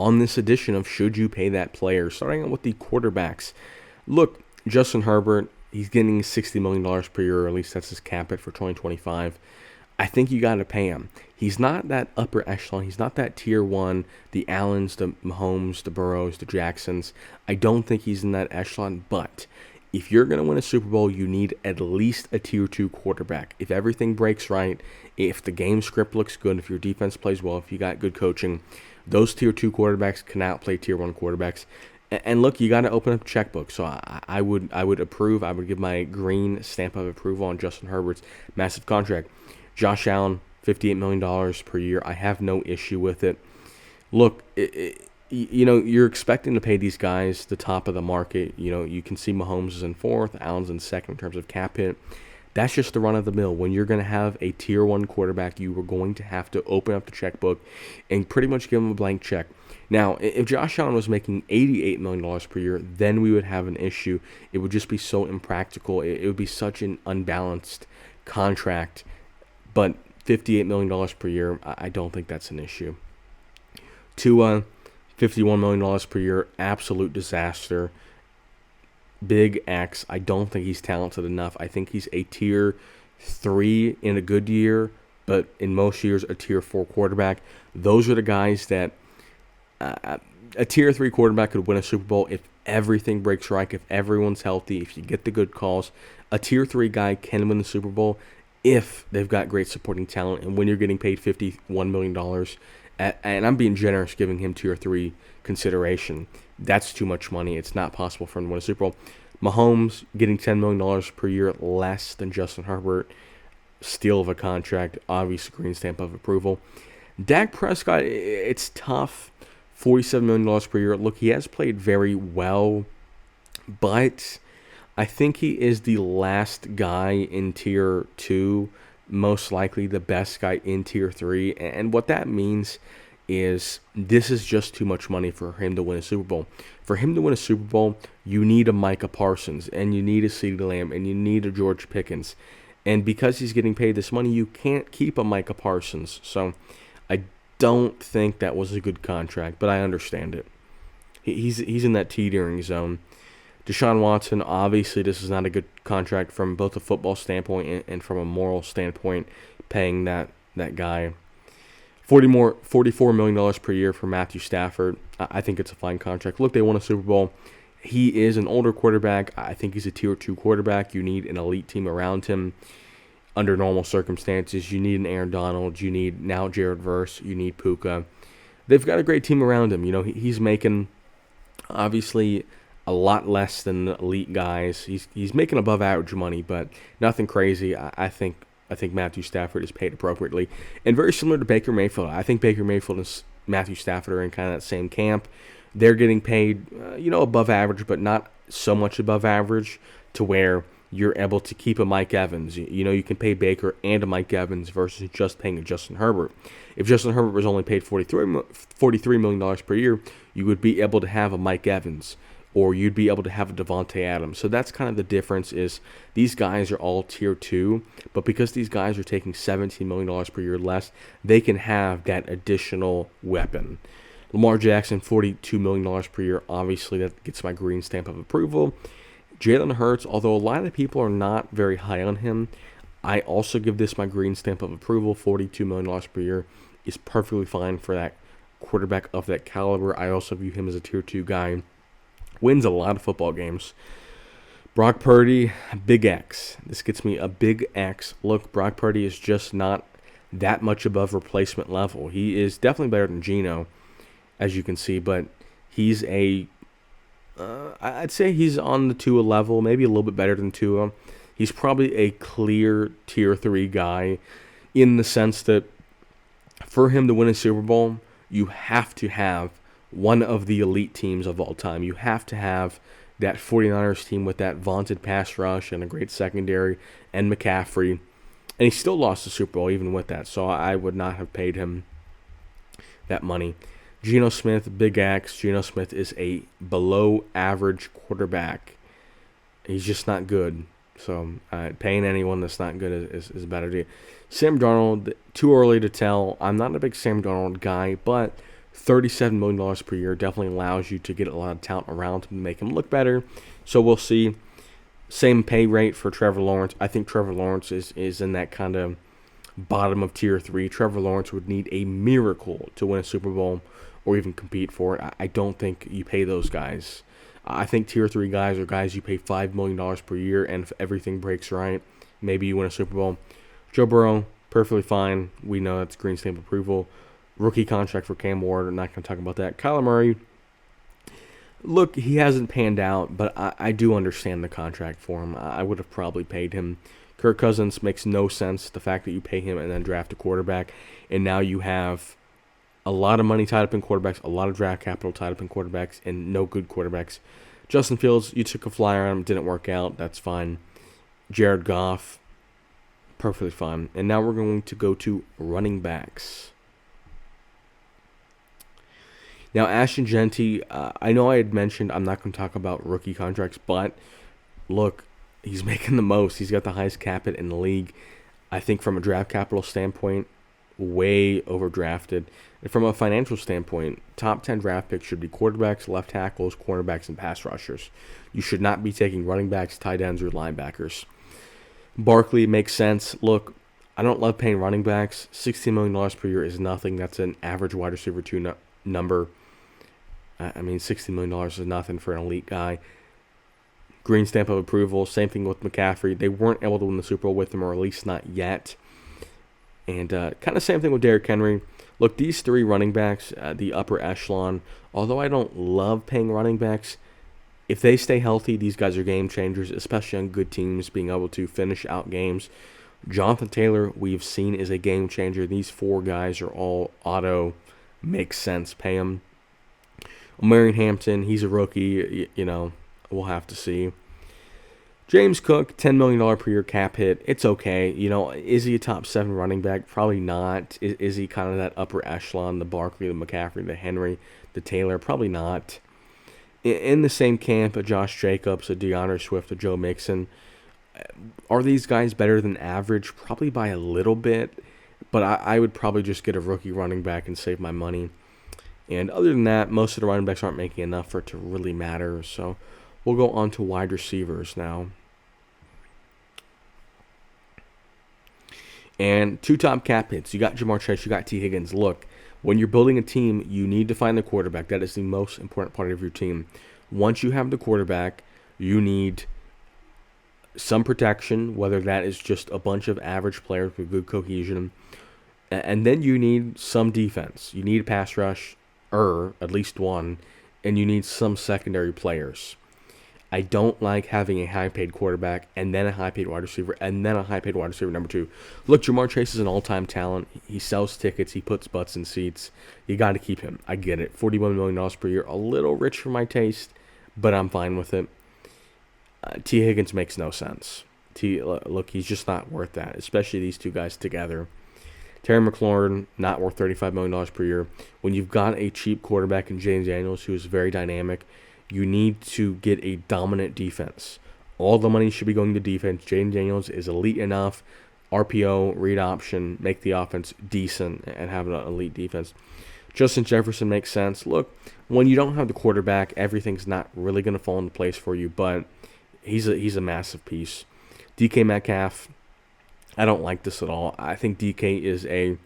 on this edition of Should You Pay That Player? Starting out with the quarterbacks. Look, Justin Herbert, he's getting $60 million per year, or at least that's his cap hit for 2025. I think you got to pay him. He's not that upper echelon. He's not that tier one, the Allens, the Mahomes, the Burrows, the Jacksons. I don't think he's in that echelon, but if you're going to win a Super Bowl, you need at least a tier two quarterback. If everything breaks right, if the game script looks good, if your defense plays well, if you got good coaching, those tier two quarterbacks can outplay tier one quarterbacks. And look, you got to open up a checkbook. So I would approve. I would give my green stamp of approval on Justin Herbert's massive contract. Josh Allen, $58 million per year. I have no issue with it. Look, you're expecting to pay these guys the top of the market. You can see Mahomes is in fourth, Allen's in second in terms of cap hit. That's just the run of the mill. When you're going to have a tier one quarterback, you are going to have to open up the checkbook and pretty much give him a blank check. Now, if Josh Allen was making $88 million per year, then we would have an issue. It would just be so impractical. It would be such an unbalanced contract. But $58 million per year, I don't think that's an issue. Tua, $51 million per year, absolute disaster. Big X, I don't think he's talented enough. I think he's a tier 3 in a good year, but in most years, a tier 4 quarterback. Those are the guys that a tier 3 quarterback could win a Super Bowl if everything breaks right, if everyone's healthy, if you get the good calls. A tier 3 guy can win the Super Bowl if they've got great supporting talent, and when you're getting paid $51 million, and I'm being generous giving him tier 3 consideration, that's too much money. It's not possible for him to win a Super Bowl. Mahomes getting $10 million per year less than Justin Herbert, steal of a contract, obvious green stamp of approval. Dak Prescott, it's tough, $47 million per year. Look, he has played very well, but I think he is the last guy in tier 2, most likely the best guy in tier 3. And what that means is this is just too much money for him to win a Super Bowl. For him to win a Super Bowl, you need a Micah Parsons, and you need a CeeDee Lamb, and you need a George Pickens. And because he's getting paid this money, you can't keep a Micah Parsons. So I don't think that was a good contract, but I understand it. He's in that teetering zone. Deshaun Watson, obviously this is not a good contract from both a football standpoint and from a moral standpoint, paying that guy $44 million per year for Matthew Stafford. I think it's a fine contract. Look, they won a Super Bowl. He is an older quarterback. I think he's a tier 2 quarterback. You need an elite team around him under normal circumstances. You need an Aaron Donald. You need now Jared Verse. You need Puka. They've got a great team around him. He's making obviously a lot less than the elite guys. He's making above average money, but nothing crazy. I think Matthew Stafford is paid appropriately. And very similar to Baker Mayfield. I think Baker Mayfield and Matthew Stafford are in kind of that same camp. They're getting paid, above average, but not so much above average to where you're able to keep a Mike Evans. You can pay Baker and a Mike Evans versus just paying a Justin Herbert. If Justin Herbert was only paid $43 million per year, you would be able to have a Mike Evans, or you'd be able to have a Devontae Adams. So that's kind of the difference, is these guys are all tier 2, but because these guys are taking $17 million per year less, they can have that additional weapon. Lamar Jackson, $42 million per year. Obviously, that gets my green stamp of approval. Jalen Hurts, although a lot of people are not very high on him, I also give this my green stamp of approval. $42 million per year is perfectly fine for that quarterback of that caliber. I also view him as a tier 2 guy. Wins a lot of football games. Brock Purdy, big X. This gets me a big X. Look, Brock Purdy is just not that much above replacement level. He is definitely better than Geno, as you can see, but he's I'd say he's on the Tua level, maybe a little bit better than Tua. He's probably a clear tier 3 guy in the sense that for him to win a Super Bowl, you have to have one of the elite teams of all time. You have to have that 49ers team with that vaunted pass rush and a great secondary and McCaffrey. And he still lost the Super Bowl even with that, so I would not have paid him that money. Geno Smith, big X. Geno Smith is a below-average quarterback. He's just not good. So paying anyone that's not good is a bad idea. Sam Darnold, too early to tell. I'm not a big Sam Darnold guy, but $37 million per year definitely allows you to get a lot of talent around him to make him look better. So we'll see. Same pay rate for Trevor Lawrence. I think Trevor Lawrence is in that kind of bottom of tier 3. Trevor Lawrence would need a miracle to win a Super Bowl or even compete for it. I don't think you pay those guys. I think tier 3 guys are guys you pay $5 million per year, and if everything breaks right, maybe you win a Super Bowl. Joe Burrow, perfectly fine. We know that's green stamp approval. Rookie contract for Cam Ward. I'm not going to talk about that. Kyler Murray, look, he hasn't panned out, but I do understand the contract for him. I would have probably paid him. Kirk Cousins makes no sense. The fact that you pay him and then draft a quarterback, and now you have a lot of money tied up in quarterbacks, a lot of draft capital tied up in quarterbacks, and no good quarterbacks. Justin Fields, you took a flyer on him, didn't work out. That's fine. Jared Goff, perfectly fine. And now we're going to go to running backs. Now, Ashton Jeanty, I know I had mentioned I'm not going to talk about rookie contracts, but look, he's making the most. He's got the highest cap hit in the league. I think from a draft capital standpoint, way overdrafted. And from a financial standpoint, top 10 draft picks should be quarterbacks, left tackles, cornerbacks, and pass rushers. You should not be taking running backs, tight ends, or linebackers. Barkley makes sense. Look, I don't love paying running backs. $16 million per year is nothing. That's an average wide receiver 2 number. I mean, $60 million is nothing for an elite guy. Green stamp of approval. Same thing with McCaffrey. They weren't able to win the Super Bowl with him, or at least not yet. And kind of same thing with Derrick Henry. Look, these 3 running backs, the upper echelon, although I don't love paying running backs, if they stay healthy, these guys are game changers, especially on good teams, being able to finish out games. Jonathan Taylor, we've seen, is a game changer. These 4 guys are all auto. Makes sense. Pay them. Marion Hampton, he's a rookie. We'll have to see. James Cook, $10 million per year cap hit. It's okay. Is he a top 7 running back? Probably not. Is he kind of that upper echelon, the Barkley, the McCaffrey, the Henry, the Taylor? Probably not. In the same camp, a Josh Jacobs, a DeAndre Swift, a Joe Mixon. Are these guys better than average? Probably by a little bit. But I would probably just get a rookie running back and save my money. And other than that, most of the running backs aren't making enough for it to really matter. So we'll go on to wide receivers now. And 2 top cap hits. You got Jamar Chase, you got T. Higgins. Look, when you're building a team, you need to find the quarterback. That is the most important part of your team. Once you have the quarterback, you need some protection, whether that is just a bunch of average players with good cohesion. And then you need some defense. You need a pass rush, at least one, and you need some secondary players. I don't like having a high-paid quarterback and then a high-paid wide receiver and then a high-paid wide receiver number 2. Look, Jamar Chase is an all-time talent. He sells tickets. He puts butts in seats. You got to keep him. I get it. $41 million per year. A little rich for my taste, but I'm fine with it. T. Higgins makes no sense. Look, he's just not worth that, especially these 2 guys together. Terry McLaurin, not worth $35 million per year. When you've got a cheap quarterback in James Daniels who is very dynamic, you need to get a dominant defense. All the money should be going to defense. James Daniels is elite enough. RPO, read option, make the offense decent and have an elite defense. Justin Jefferson makes sense. Look, when you don't have the quarterback, everything's not really going to fall into place for you, but he's a massive piece. DK Metcalf, I don't like this at all. I think DK is a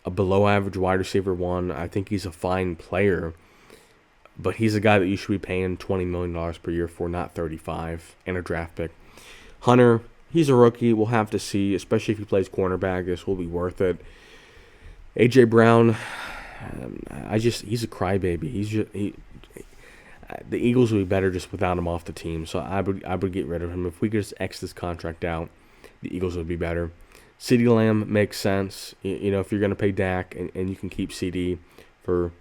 below average wide receiver 1. I think he's a fine player, but he's a guy that you should be paying $20 million per year for, not $35, and a draft pick. Hunter, he's a rookie. We'll have to see, especially if he plays cornerback. This will be worth it. A.J. Brown, he's a crybaby. The Eagles would be better just without him off the team, so I would get rid of him. If we could just X this contract out, the Eagles would be better. CeeDee Lamb makes sense. If you're going to pay Dak and you can keep CD for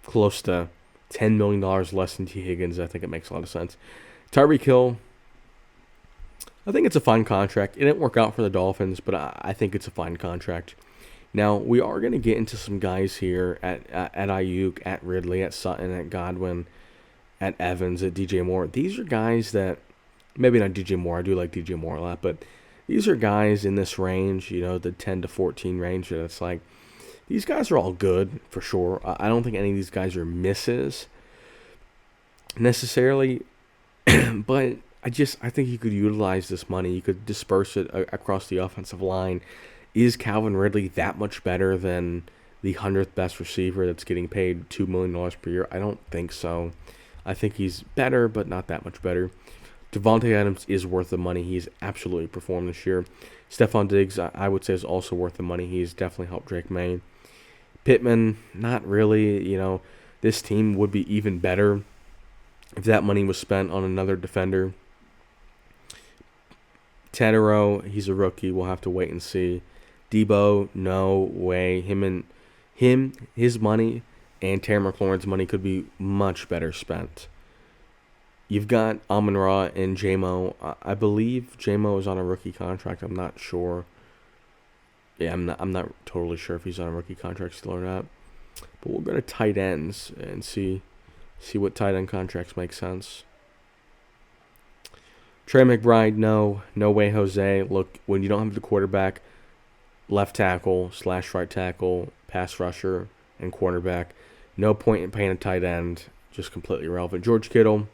close to $10 million less than T. Higgins, I think it makes a lot of sense. Tyreek Hill, I think it's a fine contract. It didn't work out for the Dolphins, but I think it's a fine contract. Now, we are going to get into some guys here at Ayuk, at Ridley, at Sutton, at Godwin, at Evans, at DJ Moore. These are guys that, maybe not DJ Moore, I do like DJ Moore a lot, but these are guys in this range, the 10 to 14 range, that it's like, These guys are all good for sure. I don't think any of these guys are misses necessarily, but I think you could utilize this money. You could disperse it across the offensive line. Is Calvin Ridley that much better than the 100th best receiver that's getting paid $2 million per year? I don't think so. I think he's better, but not that much better. Devontae Adams is worth the money. He's absolutely performed this year. Stephon Diggs, I would say, is also worth the money. He's definitely helped Drake May. Pittman, not really. This team would be even better if that money was spent on another defender. Tedero, he's a rookie. We'll have to wait and see. Debo, no way. His money and Terry McLaurin's money could be much better spent. You've got Amon-Ra and J-Mo. I believe J-Mo is on a rookie contract. I'm not sure. Yeah, I'm not totally sure if he's on a rookie contract still or not. But we'll go to tight ends and see what tight end contracts make sense. Trey McBride, no way, Jose. Look, when you don't have the quarterback, left tackle / right tackle, pass rusher, and cornerback, no point in paying a tight end. Just completely irrelevant. George Kittle,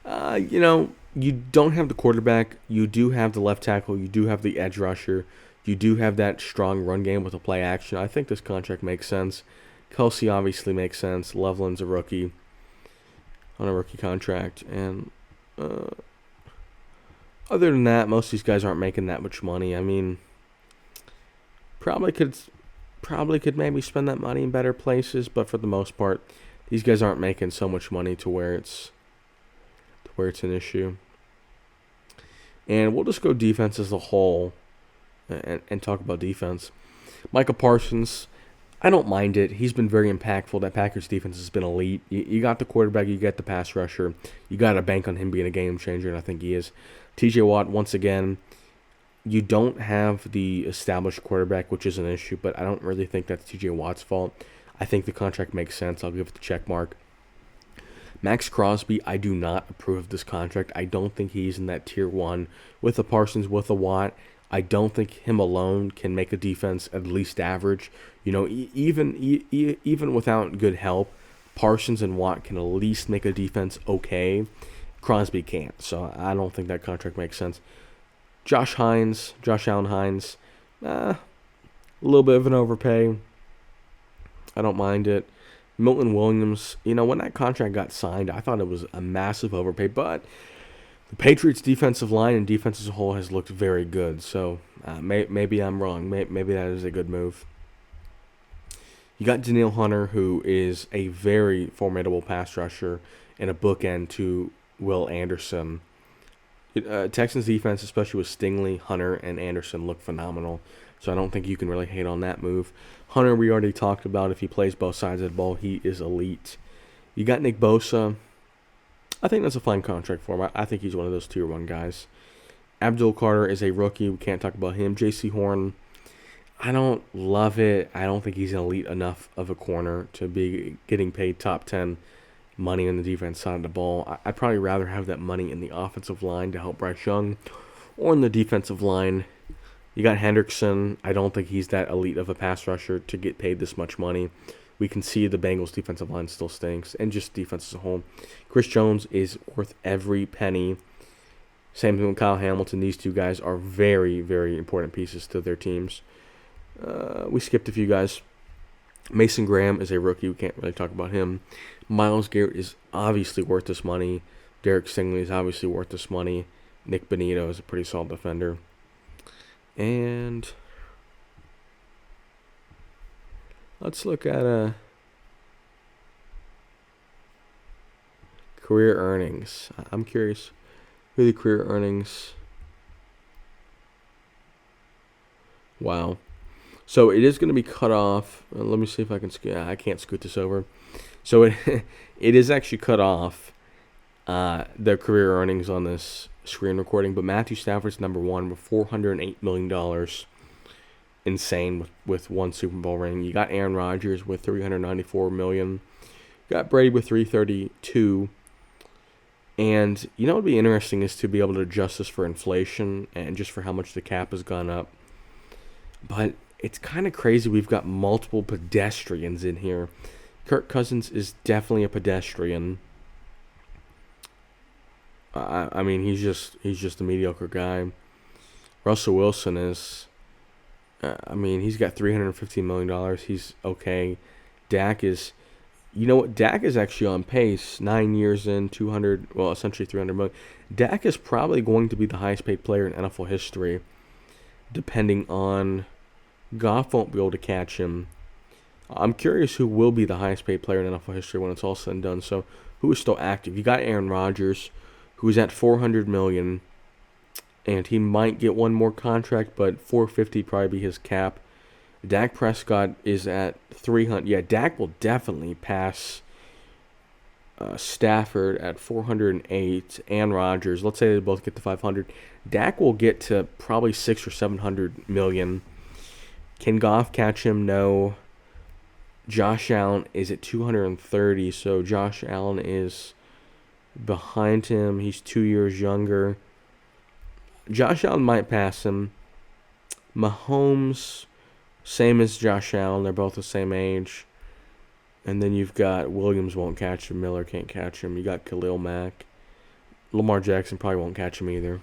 you don't have the quarterback. You do have the left tackle. You do have the edge rusher. You do have that strong run game with a play action. I think this contract makes sense. Kelsey obviously makes sense. Loveland's a rookie on a rookie contract. And other than that, most of these guys aren't making that much money. I mean, probably could maybe spend that money in better places, but for the most part, these guys aren't making so much money to where it's an issue. And we'll just go defense as a whole and talk about defense. Micah Parsons, I don't mind it. He's been very impactful. That Packers defense has been elite. You got the quarterback, you get the pass rusher. You got to bank on him being a game changer, and I think he is. TJ Watt, once again, you don't have the established quarterback, which is an issue, but I don't really think that's TJ Watt's fault. I think the contract makes sense. I'll give it the check mark. Max Crosby, I do not approve of this contract. I don't think he's in that tier 1 with the Parsons, with the Watt. I don't think him alone can make a defense at least average. Even without good help, Parsons and Watt can at least make a defense okay. Crosby can't, so I don't think that contract makes sense. Josh Allen Hines, a little bit of an overpay. I don't mind it. Milton Williams, when that contract got signed, I thought it was a massive overpay, but the Patriots' defensive line and defense as a whole has looked very good, so maybe I'm wrong. Maybe that is a good move. You got Danielle Hunter, who is a very formidable pass rusher and a bookend to Will Anderson. Texans defense, especially with Stingley, Hunter, and Anderson, look phenomenal, so I don't think you can really hate on that move. Hunter, we already talked about. If he plays both sides of the ball, he is elite. You got Nick Bosa. I think that's a fine contract for him. I think he's one of those tier 1 guys. Abdul Carter is a rookie. We can't talk about him. J.C. Horn, I don't love it. I don't think he's elite enough of a corner to be getting paid top 10 money on the defense side of the ball. I'd probably rather have that money in the offensive line to help Bryce Young or in the defensive line. You got Hendrickson. I don't think he's that elite of a pass rusher to get paid this much money. We can see the Bengals' defensive line still stinks, and just defense as a whole. Chris Jones is worth every penny. Same thing with Kyle Hamilton. These two guys are very, very important pieces to their teams. We skipped a few guys. Mason Graham is a rookie. We can't really talk about him. Myles Garrett is obviously worth this money. Derek Stingley is obviously worth this money. Nick Bonito is a pretty solid defender. And let's look at career earnings. I'm curious who the career earnings. Wow. So it is going to be cut off. Let me see if I can. I can't scoot this over. So it is actually cut off. Their career earnings on this screen recording, but Matthew Stafford's number 1 with $408 million. Insane with 1 Super Bowl ring. You got Aaron Rodgers with $394 million. You got Brady with $332. And what would be interesting is to be able to adjust this for inflation and just for how much the cap has gone up. But It's kind of crazy. We've got multiple pedestrians in here. Kirk Cousins is definitely a pedestrian. I mean, he's just a mediocre guy. Russell Wilson is. I mean, he's got $315 million. He's okay. Dak is. You know what? Dak is actually on pace. 9 years in, 200. Well, essentially 300 million. Dak is probably going to be the highest paid player in NFL history, depending on. Goff won't be able to catch him. I'm curious who will be the highest paid player in NFL history when it's all said and done. So, who is still active? You got Aaron Rodgers, who's at 400 million, and he might get one more contract, but 450 probably be his cap. Dak Prescott is at 300. Yeah, Dak will definitely pass Stafford at 408 and Rodgers. Let's say they both get to 500. Dak will get to probably 6 or 700 million. Can Goff catch him? No. Josh Allen is at 230, so Josh Allen is behind him. He's 2 years younger. Josh Allen might pass him. Mahomes, same as Josh Allen. They're both the same age. And then you've got Williams won't catch him. Miller can't catch him. You got Khalil Mack. Lamar Jackson probably won't catch him either.